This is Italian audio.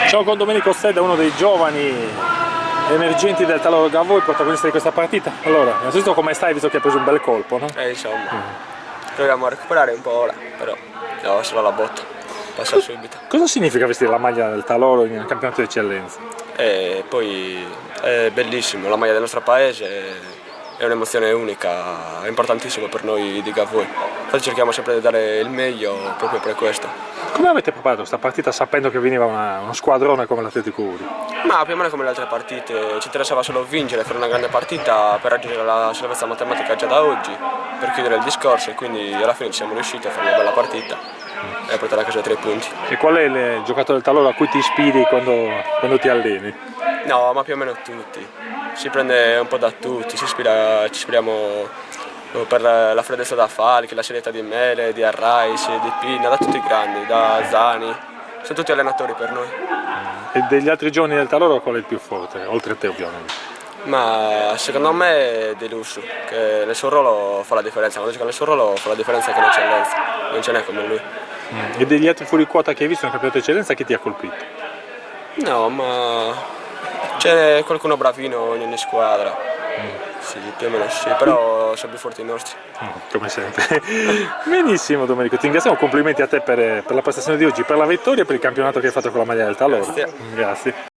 Ciao con Domenico Sedda, uno dei giovani emergenti del Taloro Gavoi, protagonista di questa partita. Allora, innanzitutto come stai visto che hai preso un bel colpo, no? Insomma, proviamo a recuperare un po' ora, però no, solo la botta, passa subito. Cosa significa vestire la maglia del Taloro in un campionato di eccellenza? E poi è bellissimo, la maglia del nostro paese è un'emozione unica, è importantissimo per noi di Gavoi. Infatti cerchiamo sempre di dare il meglio proprio per questo. Come avete preparato questa partita sapendo che veniva uno squadrone come l'Atletico Uri? Ma più o meno come le altre partite, ci interessava solo vincere, fare una grande partita per raggiungere la salvezza matematica già da oggi, per chiudere il discorso, e quindi alla fine ci siamo riusciti a fare una bella partita e a portare a casa 3 punti. E qual è il giocatore del Taloro a cui ti ispiri quando ti alleni? No, ma più o meno tutti, si prende un po' da tutti, ci ispiriamo per la freddezza da Falchi, la serietà di Mele, di Arrais, di Pina, da tutti i grandi, da Zani, sono tutti allenatori per noi. E degli altri giovani del Taloro qual è il più forte, oltre a te ovviamente? Ma secondo me è De Lusso, che nel suo ruolo fa la differenza, quando gioca nel suo ruolo fa la differenza che in eccellenza, non ce n'è come lui. E degli altri fuori quota che hai visto nel campionato di eccellenza, chi ti ha colpito? No, ma c'è qualcuno bravino in ogni squadra. Sì, più o meno sì, però sono più forti i nostri. Come sempre. Benissimo Domenico, ti ringraziamo, complimenti a te per la prestazione di oggi, per la vittoria e per il campionato che hai fatto con la maglia del Taloro. Grazie. Grazie.